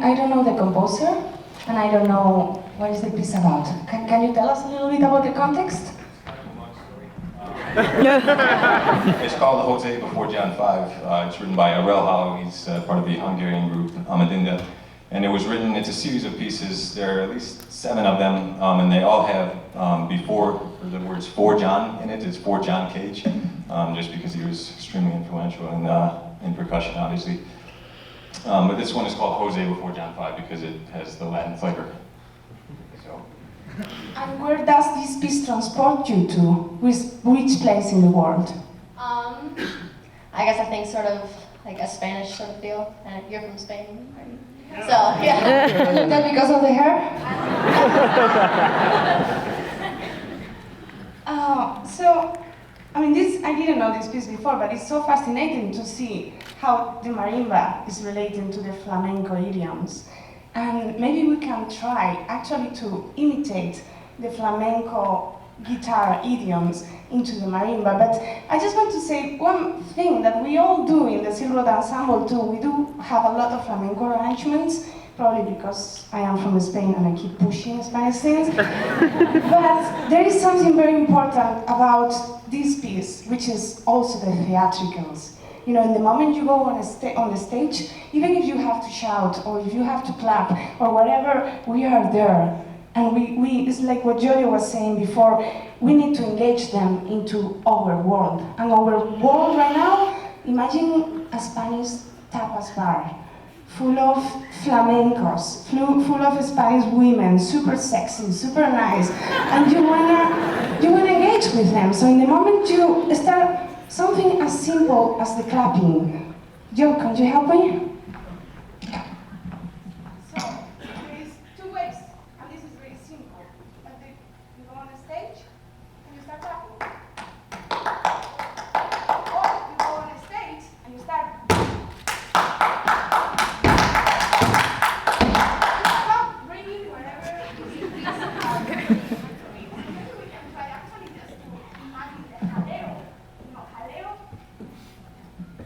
I don't know the composer, and I don't know what is the piece about. Can you tell us a little bit about the context? It's called José before Jan 5. It's written by Aurel, Hollo. He's part of the Hungarian group Amadinda. And it was written, it's a series of pieces. There are at least 7 of them, and they all have the words for John in it. It's for John Cage, just because he was extremely influential in percussion, obviously. But this one is called José before Jan 5 because it has the Latin flavor. So. And where does this piece transport you to? Which place in the world? I guess I think sort of like a Spanish sort of feel. And you're from Spain, right? So, yeah. Is that because of the hair? I mean, I didn't know this piece before, but it's so fascinating to see how the marimba is relating to the flamenco idioms. And maybe we can try actually to imitate the flamenco guitar idioms into the marimba. But I just want to say one thing that we all do in the Silk Road Ensemble too. We do have a lot of flamenco arrangements, probably because I am from Spain and I keep pushing Spanish things. But there is something very important about this piece, which is also the theatricals. You know, in the moment you go on the stage, even if you have to shout or if you have to clap or whatever, we are there. And we it's like what José was saying before, we need to engage them into our world. And our world right now, imagine a Spanish tapas bar full of flamencos, full of Spanish women, super sexy, super nice, and you wanna engage with them. So in the moment you start something as simple as the clapping. Joe, can you help me? So there is two ways, and this is very simple. You go on the stage and you start clapping. Or you go on a stage and you start. Stop bringing wherever you please. Maybe we can try actually just to imagine the jaleo. You know, jaleo?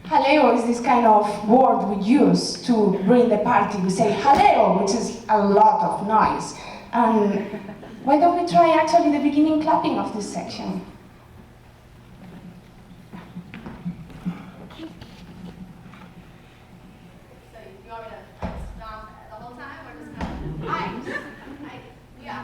Jaleo is this kind of word we use to bring the party. We say jaleo, which is a lot of noise. And why don't we try actually the beginning clapping of this section? So you want me to stomp the whole time or just kind of? Yeah.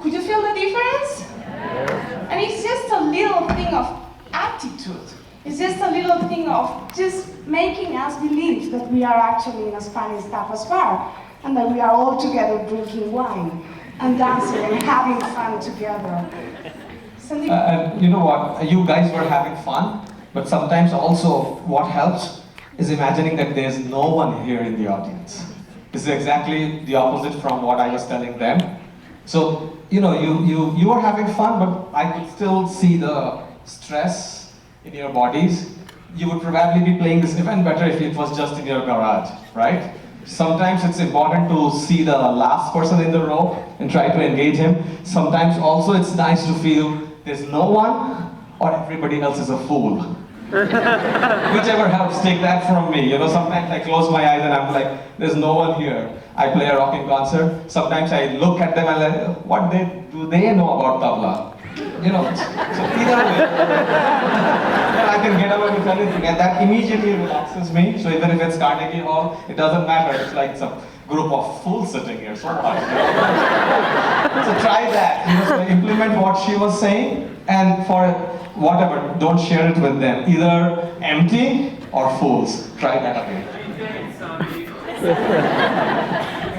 Could you feel the difference? And it's just a little thing of attitude. It's just a little thing of just making us believe that we are actually in a Spanish tapas bar and that we are all together drinking wine and dancing and having fun together. You know what? You guys were having fun, but sometimes also what helps is imagining that there's no one here in the audience. This is exactly the opposite from what I was telling them. So, you know, you were having fun, but I could still see the stress in your bodies. You would probably be playing this even better if it was just in your garage, right? Sometimes it's important to see the last person in the row and try to engage him. Sometimes also it's nice to feel there's no one or everybody else is a fool. Whichever helps, take that from me. You know, sometimes I close my eyes and I'm like, there's no one here. I play a rocking concert. Sometimes I look at them and like, what do they know about tabla? You know, so either way, I can get away with anything, and that immediately relaxes me. So even if it's Carnegie Hall, it doesn't matter. It's like some group of fools sitting here. So what? So try that. You know, so implement what she was saying, and for whatever, don't share it with them. Either empty or fools. Try that again.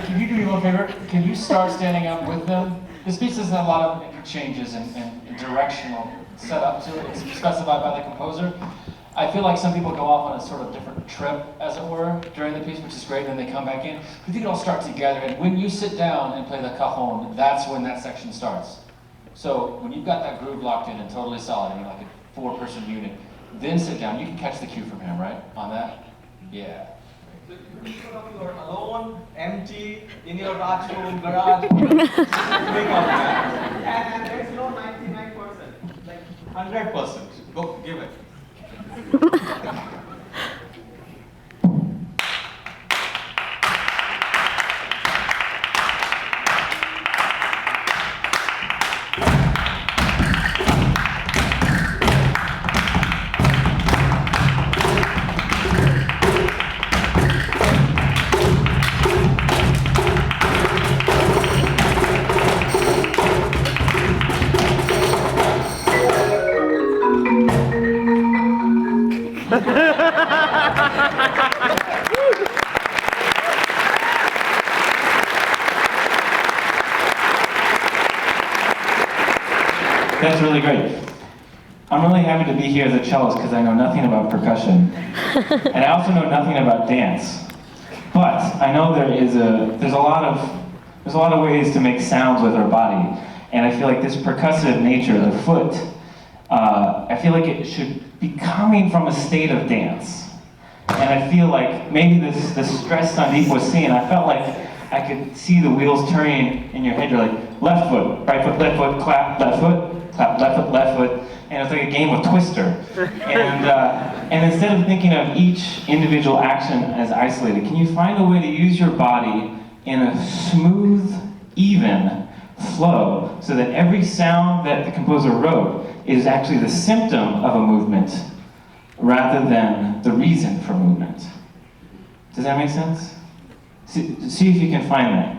Can you do me one favor? Can you start standing up with them? This piece has a lot of interchanges and directional setup to it. It's specified by the composer. I feel like some people go off on a sort of different trip, as it were, during the piece, which is great, and then they come back in. We think it all start together, and when you sit down and play the cajon, that's when that section starts. So when you've got that groove locked in and totally solid, and you're like a 4-person unit, then sit down. You can catch the cue from him, right? On that? Yeah. You're alone, empty, in your bathroom, garage, think of that. And there's no 99%, like 100%. Go, give it. That's really great. I'm really happy to be here as a cellist because I know nothing about percussion. And I also know nothing about dance. But I know there's a lot of ways to make sounds with our body. And I feel like this percussive nature of the foot, I feel like it should be coming from a state of dance. And I feel like maybe this stress Sandeep was seeing, I felt like I could see the wheels turning in your head. You're like, left foot, left foot, clap, left foot, clap, left foot. And it's like a game of Twister. And instead of thinking of each individual action as isolated, can you find a way to use your body in a smooth, even flow so that every sound that the composer wrote is actually the symptom of a movement rather than the reason for movement? Does that make sense? See if you can find that.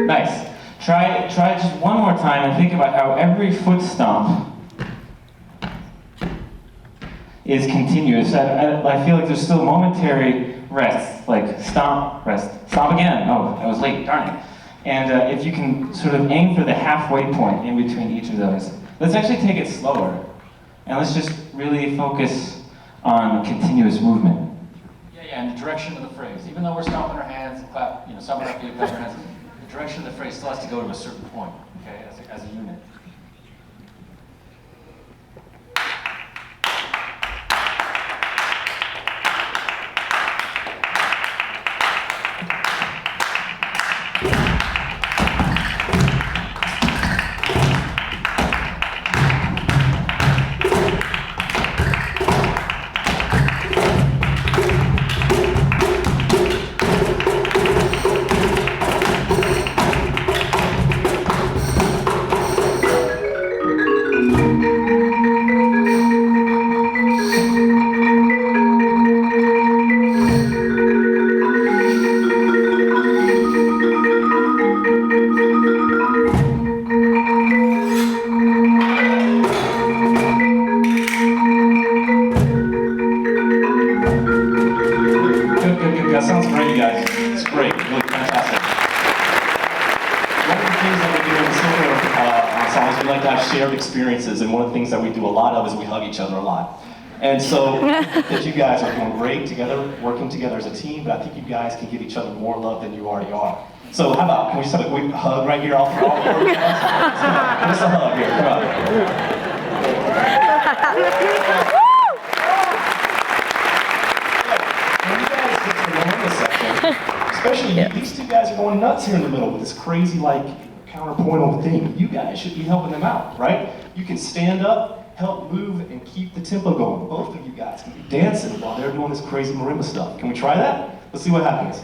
Nice. Try just one more time and think about how every foot stomp is continuous. I feel like there's still momentary rests, like stomp, rest, stomp again. Oh, I was late, darn it. And if you can sort of aim for the halfway point in between each of those, let's actually take it slower. And let's just really focus on continuous movement. Yeah, and the direction of the phrase. Even though we're stomping our hands and clap, stomping our feet, clapping our hands, the direction of the phrase still has to go to a certain point, okay, as a unit. That sounds great, you guys. It's great, really fantastic. One of the things that we do in the Sentry ensembles, we like to have shared experiences, and one of the things that we do a lot of is we hug each other a lot. And so, that you guys are doing great together, working together as a team, but I think you guys can give each other more love than you already are. So how about, can we just have a quick hug right here, all four of you guys? Give us a hug here, come on. Especially these two guys are going nuts here in the middle with this crazy counterpointal thing. You guys should be helping them out, right? You can stand up, help move, and keep the tempo going. Both of you guys can be dancing while they're doing this crazy marimba stuff. Can we try that? Let's see what happens.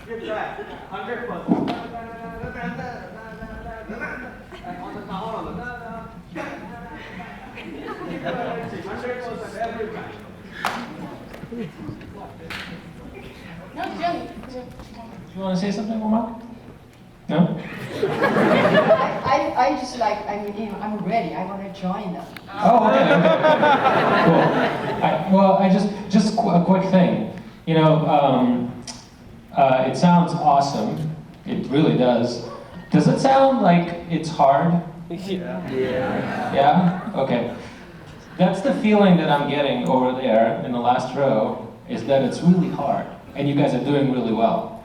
Give that. 100%. And on the count on the 100% every time. No, Johnny. You want to say something, Omar? No? I just like, I'm ready. I want to join them. Oh, okay. Cool. Just a quick thing. You know, it sounds awesome. It really does. Does it sound like it's hard? Yeah. Yeah? Okay. That's the feeling that I'm getting over there in the last row, is that it's really hard, and you guys are doing really well.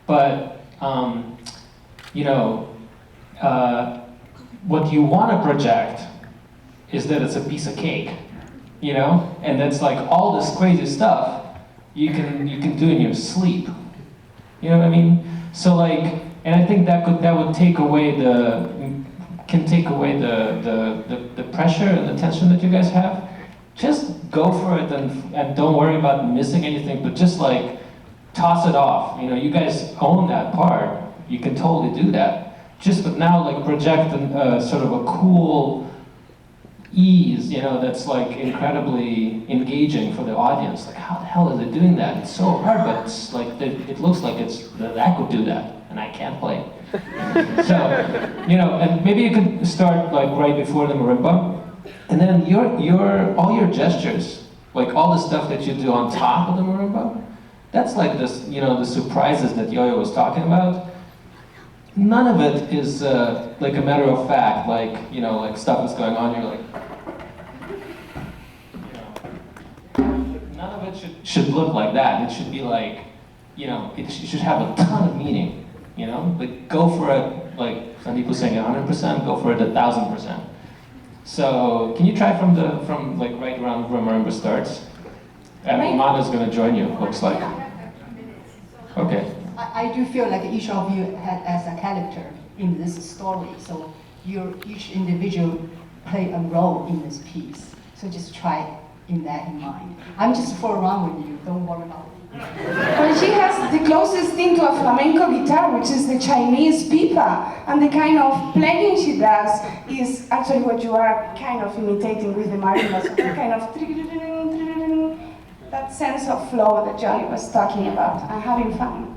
But, you know, what you want to project is that it's a piece of cake, you know? And that's like all this crazy stuff you can do in your sleep. You know what I mean? So like, and I think that would take away the pressure and the tension that you guys have. Just go for it and don't worry about missing anything, but just like toss it off. You know, you guys own that part. You can totally do that. Just but now like project sort of a cool ease, you know, that's like incredibly engaging for the audience. Like, how the hell is it doing that? It's so hard, but it's like it looks like that I could do that, and I can't play. So, you know, and maybe you could start like right before the marimba, and then all your gestures, like all the stuff that you do on top of the marimba, that's like this, you know, the surprises that Yo-Yo was talking about. None of it is like a matter of fact, like, you know, like stuff is going on, you're like, you know, none of it should look like that. It should be like, you know, it should have a ton of meaning, you know? Like, go for it, like some people saying 100%, go for it 1,000%. So, can you try from like right around where marimba starts? And Amada's gonna join you, looks like. Okay. I do feel like each of you as a character in this story, so each individual play a role in this piece. So just try in mind. I'm just for a run with you, don't worry about it. Well, she has the closest thing to a flamenco guitar, which is the Chinese pipa, and the kind of playing she does is actually what you are kind of imitating with the marimba, so that kind of that sense of flow that Johnny was talking about, and having fun.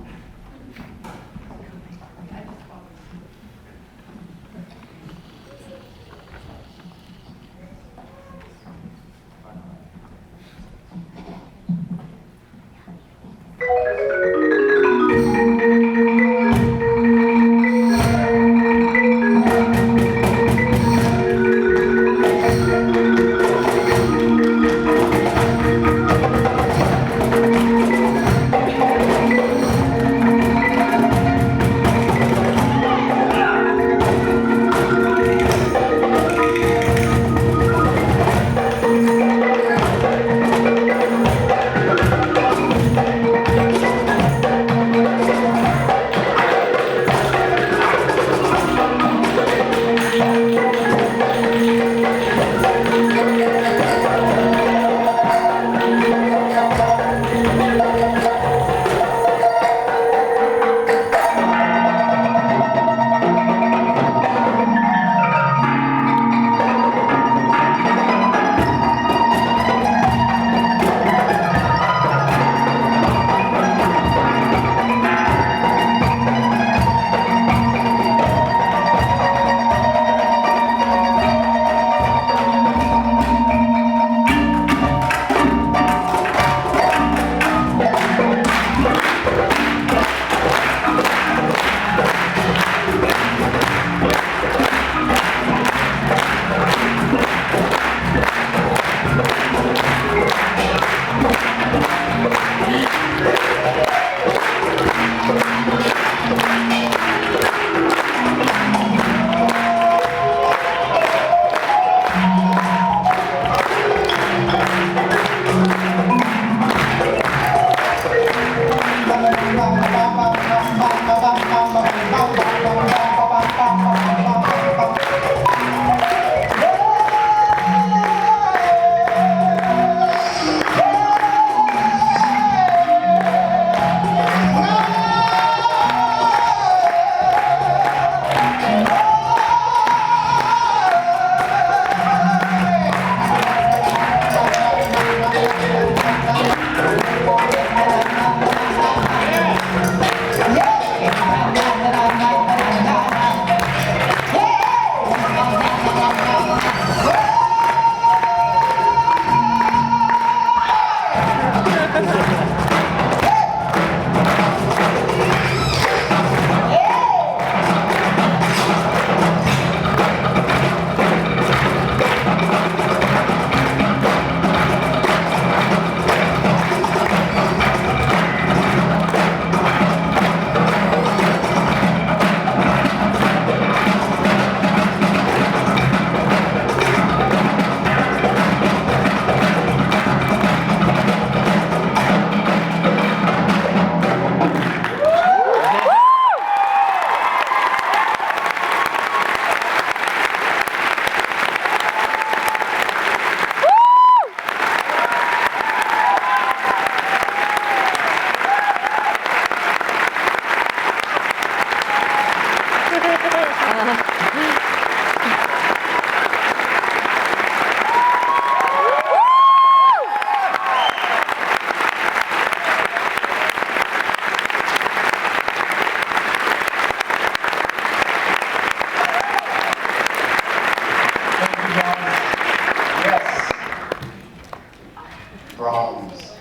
Brahms.